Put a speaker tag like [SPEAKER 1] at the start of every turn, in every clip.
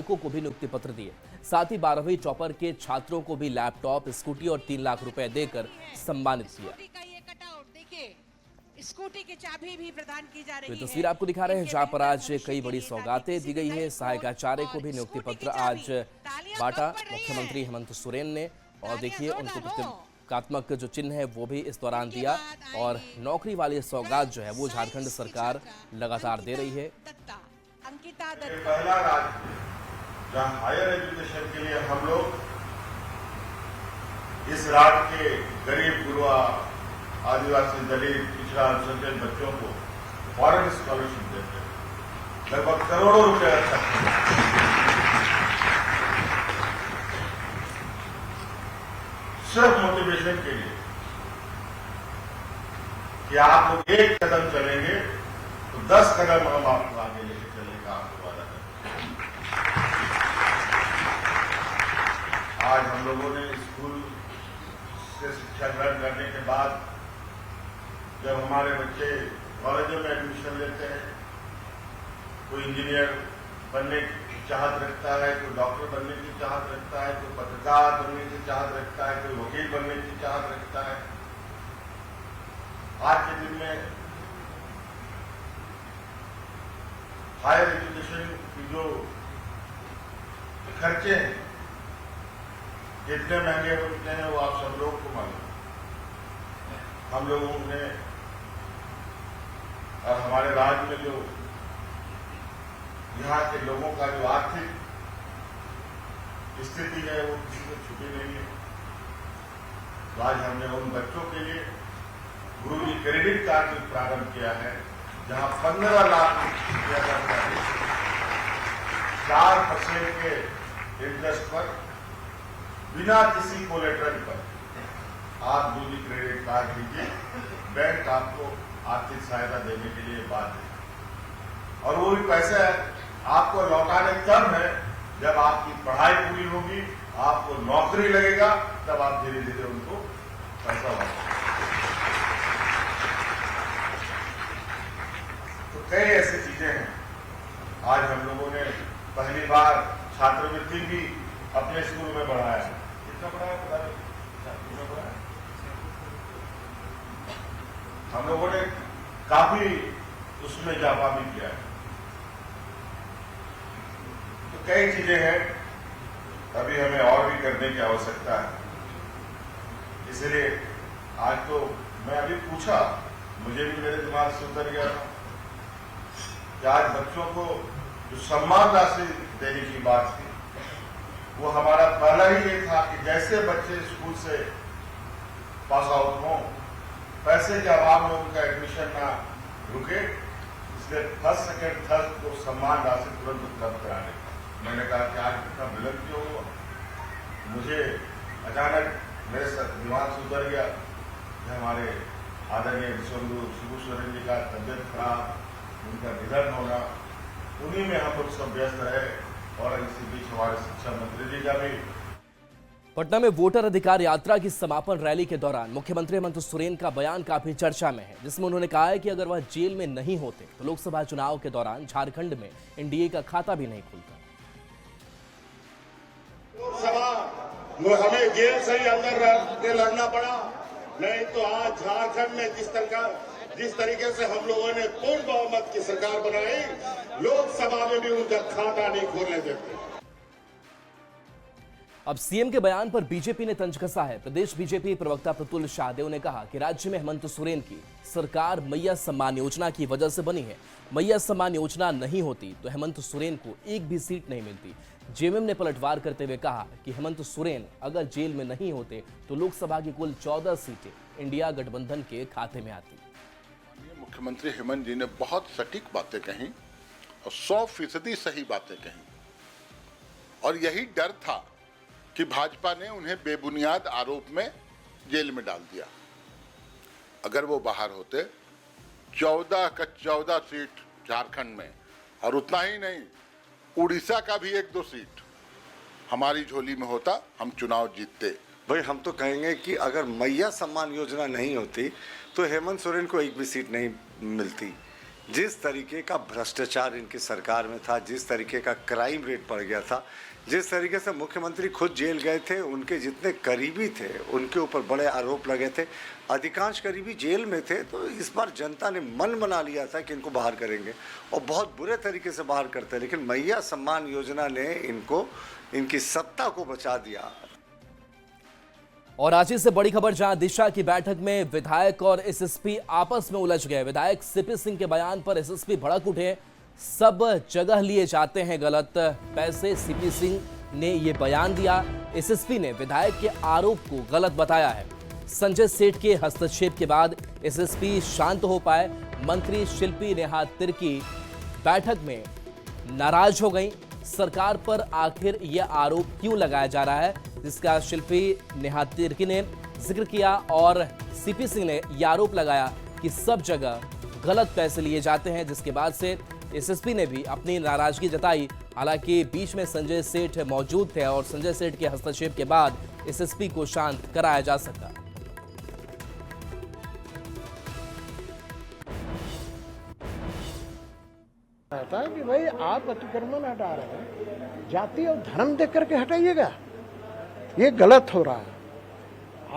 [SPEAKER 1] चालकों को भी नियुक्ति पत्र दिए। साथ ही 12वीं टॉपर के छात्रों को भी लैपटॉप, स्कूटी और 3 लाख रुपए देकर सम्मानित किया।
[SPEAKER 2] स्कूटी की चाबी भी प्रदान की जा रही
[SPEAKER 1] ये
[SPEAKER 2] है।
[SPEAKER 1] तस्वीर आपको दिखा रहे हैं जहां पर आज कई बड़ी सौगातें दी गई है। सहायक आचार्य को भी नियुक्ति पत्र आज बांटा मुख्यमंत्री हेमंत सोरेन ने। और देखिए उनको प्रतीकात्मक जो चिन्ह है वो भी इस दौरान दिया। और नौकरी वाली सौगात जो है वो झारखंड सरकार लगातार दे रही है।
[SPEAKER 2] अंकिता
[SPEAKER 3] पहला राज्य जहां हायर एजुकेशन के लिए हम लोग इस राज्य के गरीब गुरुआ, आदिवासी, दलित, पिछड़ा, अल्पसंख्यक बच्चों को फॉरेन स्कॉलरशिप देते हैं। लगभग करोड़ों रुपए खर्च करते हैं सिर्फ मोटिवेशन के लिए कि आप लोग एक कदम चलेंगे तो 10 कदम हम आपको आगे लेके चलने का आपको वादा करते हैं। आज हम लोगों ने स्कूल से शिक्षा ग्रहण करने के बाद जब हमारे बच्चे कॉलेजों में एडमिशन लेते हैं, कोई इंजीनियर बनने की चाहत रखता है, कोई डॉक्टर बनने की चाहत रखता है, कोई पत्रकार बनने की चाहत रखता है, कोई वकील बनने की चाहत रखता है। आज के दिन में हायर एजुकेशन की जो खर्चे हैं कितने महंगे होते हैं वो आप सब लोग को मालूम। हम लोगों ने और हमारे राज्य में जो यहाँ के लोगों का जो आर्थिक स्थिति है वो किसी को छुपी नहीं है। तो आज हमने उन बच्चों के लिए गुरुजी क्रेडिट कार्ड भी प्रारंभ किया है, जहां 15 लाख रुपया का 4% के इंटरेस्ट पर बिना किसी कोलेटरल पर आप गुरुजी क्रेडिट कार्ड लीजिए, बैंक आपको आर्थिक सहायता देने के लिए बाध्य है। और वो भी पैसा आपको लौटाने तब है जब आपकी पढ़ाई पूरी होगी, आपको नौकरी लगेगा, तब आप धीरे धीरे उनको पैसा वापस। तो कई ऐसी चीजें हैं। आज हम लोगों ने पहली बार छात्रवृत्ति भी अपने स्कूल में बढ़ाया। कितना बढ़ाया पता नहीं, कितना बढ़ाया? हम लोगों ने काफी उसमें इजाफा भी किया है। तो कई चीजें हैं, अभी हमें और भी करने की आवश्यकता है। इसलिए आज तो मैं अभी पूछा, मुझे भी मेरे दिमाग से उतर गया था कि आज बच्चों को जो सम्मान राशि देने की बात थी, वो हमारा पहला ही ये था कि जैसे बच्चे स्कूल से पास आउट हों, पैसे के अभाव में उनका एडमिशन ना रुके, इसलिए फर्स्ट, सेकेंड, थर्ड को सम्मान राशि तुरंत उपलब्ध कराने का मैंने कहा कि आज कितना विलंब क्यों हुआ। मुझे अचानक मेरे दिमाग से उतर गया कि हमारे आदरणीय विश्वगुरु शिबू सोरेन जी का तबियत खराब, उनका निधन होना, उन्हीं में हम लोग सब व्यस्त रहे। और इसी बीच हमारे शिक्षा मंत्री जी का भी
[SPEAKER 1] पटना में वोटर अधिकार यात्रा की समापन रैली के दौरान मुख्यमंत्री हेमंत सोरेन का बयान काफी चर्चा में है, जिसमें उन्होंने कहा है कि अगर वह जेल में नहीं होते तो लोकसभा चुनाव के दौरान झारखंड में एनडीए का खाता भी नहीं खुलता।
[SPEAKER 3] लोकसभा हमें जेल से ही अंदर रह के लड़ना पड़ा, नहीं तो आज झारखंड में जिस तरीके से हम लोगों ने पूर्ण बहुमत की सरकार बनाई, लोकसभा में भी उनका खाता नहीं खोलने देते।
[SPEAKER 1] अब सीएम के बयान पर बीजेपी ने तंज कसा है। प्रदेश बीजेपी प्रवक्ता प्रतुल शाहदेव ने कहा कि राज्य में हेमंत सोरेन की सरकार मैया सम्मान योजना की वजह से बनी है। मैया सम्मान योजना नहीं होती तो हेमंत सोरेन को एक भी सीट नहीं मिलती। जेएमएम ने पलटवार करते हुए कहा कि हेमंत सोरेन अगर जेल में नहीं होते तो लोकसभा की कुल 14 सीटें इंडिया गठबंधन के खाते में आती।
[SPEAKER 4] मुख्यमंत्री हेमंत जी ने बहुत सटीक बातें कही और 100% सही बातें कही, और यही डर था कि भाजपा ने उन्हें बेबुनियाद आरोप में जेल में डाल दिया। अगर वो बाहर होते 14 का 14 सीट झारखंड में, और उतना ही नहीं, उड़ीसा का भी 1-2 सीट हमारी झोली में होता, हम चुनाव जीतते।
[SPEAKER 5] भाई हम तो कहेंगे कि अगर मैया सम्मान योजना नहीं होती तो हेमंत सोरेन को एक भी सीट नहीं मिलती। जिस तरीके का भ्रष्टाचार इनकी सरकार में था, जिस तरीके का क्राइम रेट बढ़ गया था, जिस तरीके से मुख्यमंत्री खुद जेल गए थे, उनके जितने करीबी थे उनके ऊपर बड़े आरोप लगे थे, अधिकांश करीबी जेल में थे। तो इस बार जनता ने मन बना लिया था कि इनको बाहर करेंगे और बहुत बुरे तरीके से बाहर करते हैं, लेकिन मैया सम्मान योजना ने इनको इनकी सत्ता को बचा दिया।
[SPEAKER 1] और रांची से बड़ी खबर, जहां दिशा की बैठक में विधायक और एसएसपी आपस में उलझ गए। विधायक सीपी सिंह के बयान पर एसएसपी भड़क उठे। सब जगह लिए जाते हैं गलत पैसे, सीपी सिंह ने यह बयान दिया। एसएसपी ने विधायक के आरोप को गलत बताया है। संजय सेठ के हस्तक्षेप के बाद एसएसपी शांत हो पाए। मंत्री शिल्पी नेहा तिर्की बैठक में नाराज हो गई। सरकार पर आखिर यह आरोप क्यों लगाया जा रहा है, जिसका शिल्पी नेहा तिर्की ने जिक्र किया और सीपी सिंह ने यह आरोप लगाया कि सब जगह गलत पैसे लिए जाते हैं, जिसके बाद से एसएसपी ने भी अपनी नाराजगी जताई। हालांकि बीच में संजय सेठ मौजूद थे और संजय सेठ के हस्तक्षेप के बाद एसएसपी को शांत कराया जा सका।
[SPEAKER 6] कहता है कि भाई आप अतिक्रमण हटा रहे हैं, जाति और धर्म देख करके हटाइएगा, ये गलत हो रहा है।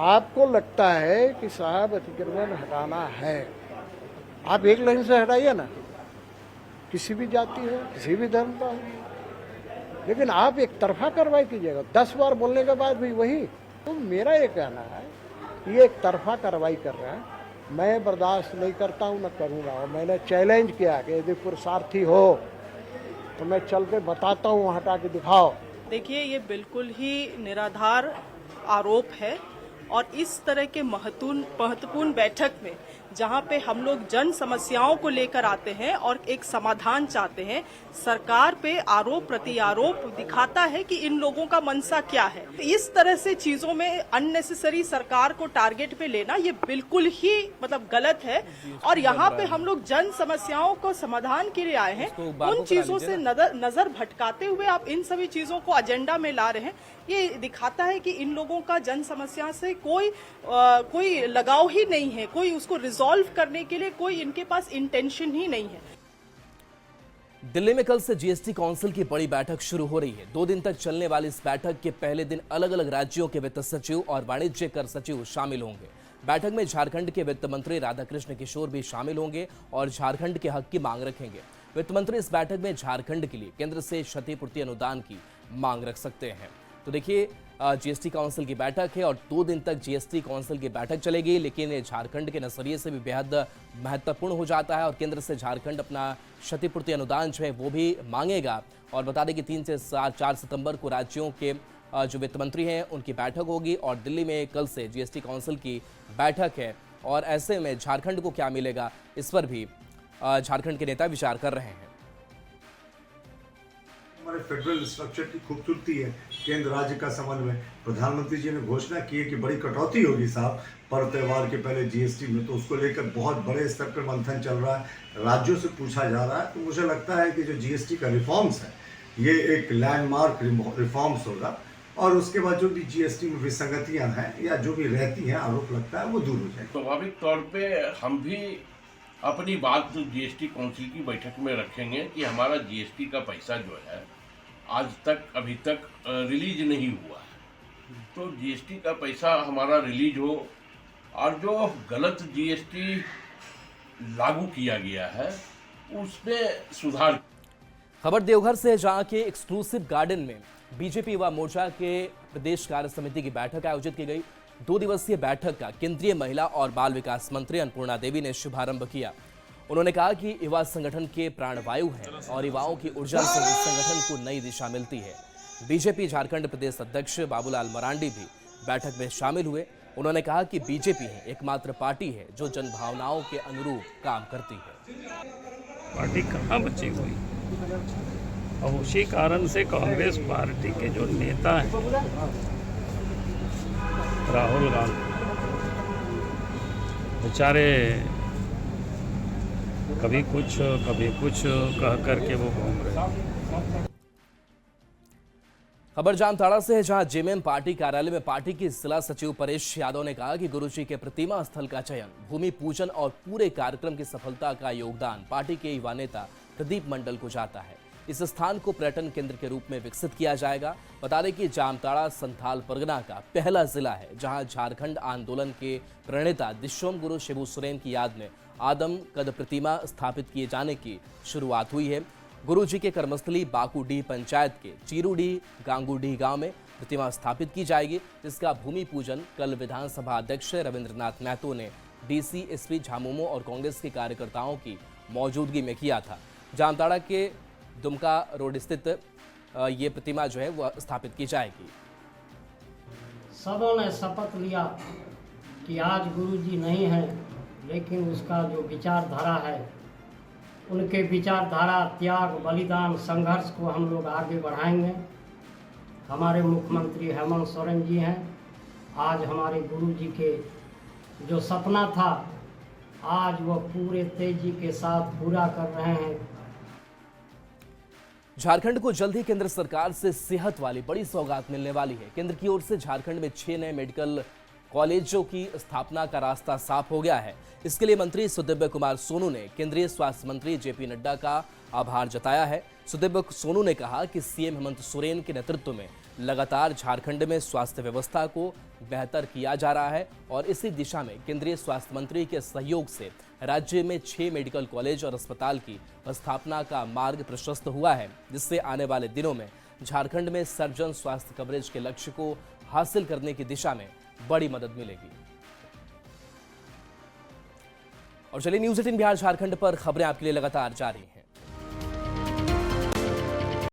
[SPEAKER 6] आपको लगता है कि साहब अतिक्रमण हटाना है, आप एक लाइन से हटाइए ना, किसी भी जाति हो, किसी भी धर्म का हो, लेकिन आप एक तरफा कार्रवाई कीजिएगा। 10 बार बोलने के बाद भी वही। तो मेरा ये कहना है कि ये एक तरफा कार्रवाई कर रहे हैं, मैं बर्दाश्त नहीं करता हूँ, न करूँगा। और मैंने चैलेंज किया कि यदि पुरुषार्थी हो तो मैं चल के बताता हूँ, हटा के दिखाओ।
[SPEAKER 7] देखिए, ये बिल्कुल ही निराधार आरोप है और इस तरह के महत्वपूर्ण बैठक में जहां पे हम लोग जन समस्याओं को लेकर आते हैं और एक समाधान चाहते हैं, सरकार पे आरोप प्रति आरोप दिखाता है कि इन लोगों का मनसा क्या है। इस तरह से चीजों में अननेसेसरी सरकार को टारगेट पे लेना ये बिल्कुल ही गलत है। और यहाँ पे हम लोग जन समस्याओं को समाधान के लिए आए हैं, उन चीजों से नजर भटकाते हुए आप इन सभी चीजों को एजेंडा में ला रहे हैं। ये दिखाता है कि इन लोगों का जन समस्या से कोई लगाव ही नहीं है, कोई उसको रिजॉल्व करने के लिए कोई इनके पास इंटेंशन ही नहीं है।
[SPEAKER 1] दिल्ली में कल से जीएसटी काउंसिल की बड़ी बैठक शुरू हो रही है। 2 दिन तक चलने वाली इस बैठक के पहले दिन अलग अलग राज्यों के वित्त सचिव और वाणिज्य कर सचिव शामिल होंगे। बैठक में झारखंड के वित्त मंत्री राधाकृष्ण किशोर भी शामिल होंगे और झारखंड के हक की मांग रखेंगे। वित्त मंत्री इस बैठक में झारखंड के लिए केंद्र से क्षतिपूर्ति अनुदान की मांग रख सकते हैं। तो देखिए, जीएसटी काउंसिल की बैठक है और 2 दिन तक जीएसटी काउंसिल की बैठक चलेगी, लेकिन ये झारखंड के नजरिए से भी बेहद महत्वपूर्ण हो जाता है और केंद्र से झारखंड अपना क्षतिपूर्ति अनुदान जो है वो भी मांगेगा। और बता दें कि 3 से 4 सितंबर को राज्यों के जो वित्त मंत्री हैं उनकी बैठक होगी और दिल्ली में कल से जीएसटी काउंसिल की बैठक है। और ऐसे में झारखंड को क्या मिलेगा, इस पर भी झारखंड के नेता विचार कर रहे हैं।
[SPEAKER 8] हमारे फेडरल स्ट्रक्चर की खूबसूरती है, केंद्र राज्य का समन्वय। प्रधानमंत्री जी ने घोषणा की है कि बड़ी कटौती होगी साहब पर्व त्यौहार के पहले जीएसटी में, तो उसको लेकर बहुत बड़े स्तर पर मंथन चल रहा है, राज्यों से पूछा जा रहा है। तो मुझे लगता है कि जो जीएसटी का रिफॉर्म्स है ये एक लैंडमार्क रिफॉर्म्स होगा और उसके बाद जो भी जीएसटी में विसंगतियां हैं या जो भी रहती हैं आरोप लगता है वो दूर हो जाएगी।
[SPEAKER 9] स्वाभाविक तौर पे हम भी अपनी बात जीएसटी काउंसिल की बैठक में रखेंगे कि हमारा जीएसटी का पैसा जो है आज तक अभी तक रिलीज नहीं हुआ है, तो जीएसटी का पैसा हमारा रिलीज हो और जो गलत जीएसटी लागू किया गया है उसमें सुधार।
[SPEAKER 1] खबर देवघर से, जहां के एक्सक्लूसिव गार्डन में बीजेपी युवा मोर्चा के प्रदेश कार्य समिति की बैठक आयोजित की गई। 2 दिवसीय बैठक का केंद्रीय महिला और बाल विकास मंत्री अन्नपूर्णा देवी ने शुभारंभ किया। उन्होंने कहा कि युवा संगठन के प्राणवायु हैं और युवाओं की ऊर्जा से इस संगठन को नई दिशा मिलती है। बीजेपी झारखंड प्रदेश अध्यक्ष बाबूलाल मरांडी भी बैठक में शामिल हुए। उन्होंने कहा कि बीजेपी है एकमात्र पार्टी है जो जनभावनाओं के अनुरूप काम करती है।
[SPEAKER 10] पार्टी कहाँ बची हुई, और उसी कारण से कांग्रेस पार्टी के जो नेता हैं राहुल गांधी बेचारे कभी कुछ कह करके वो घूम रहे हैं।
[SPEAKER 1] खबर जामताड़ा से है, जहां जेएमएम पार्टी कार्यालय में पार्टी के जिला सचिव परेश यादव ने कहा कि गुरुजी के प्रतिमा स्थल का चयन, भूमि पूजन और पूरे कार्यक्रम की सफलता का योगदान पार्टी के युवा नेता प्रदीप मंडल को जाता है। इस स्थान को पर्यटन केंद्र के रूप में विकसित किया जाएगा। बता दें कि जामताड़ा संथाल परगना का पहला जिला है जहां झारखंड आंदोलन के प्रणेता दिशोम गुरु शिबू सोरेन की याद में आदम कद प्रतिमा स्थापित किए जाने की शुरुआत हुई है। गुरुजी के कर्मस्थली बाकूडीह पंचायत के चीरूडीह गांगूडीह गांव में प्रतिमा स्थापित की जाएगी, जिसका भूमि पूजन कल विधानसभा अध्यक्ष रविंद्रनाथ महतो ने डीसी, एसपी झामुमो और कांग्रेस के कार्यकर्ताओं की मौजूदगी में किया था। जामताड़ा के दुमका रोड स्थित ये प्रतिमा जो है वह स्थापित की जाएगी।
[SPEAKER 11] सबों ने शपथ लिया कि आज गुरुजी नहीं है, लेकिन उसका जो विचारधारा है, उनके विचारधारा, त्याग, बलिदान, संघर्ष को हम लोग आगे बढ़ाएंगे। हमारे मुख्यमंत्री हेमंत सोरेन जी हैं। आज हमारे गुरुजी के जो सपना था, आज वो पूरे तेजी के साथ पूरा कर रहे हैं।
[SPEAKER 1] झारखंड को जल्द ही केंद्र सरकार से सेहत वाली बड़ी सौगात मिलने वाली है। केंद्र की ओर से झारखंड में 6 नए मेडिकल कॉलेजों की स्थापना का रास्ता साफ हो गया है। इसके लिए मंत्री सुदिव्य कुमार सोनू ने केंद्रीय स्वास्थ्य मंत्री जेपी नड्डा का आभार जताया है। सुदिव्य सोनू ने कहा कि सीएम हेमंत सोरेन के नेतृत्व में लगातार झारखंड में स्वास्थ्य व्यवस्था को बेहतर किया जा रहा है और इसी दिशा में केंद्रीय स्वास्थ्य मंत्री के सहयोग से राज्य में 6 मेडिकल कॉलेज और अस्पताल की स्थापना का मार्ग प्रशस्त हुआ है, जिससे आने वाले दिनों में झारखंड में सर्वजन स्वास्थ्य कवरेज के लक्ष्य को हासिल करने की दिशा में बड़ी मदद मिलेगी। और चलिए न्यूज़ 18 बिहार झारखंड पर खबरें आपके लिए लगातार जारी हैं।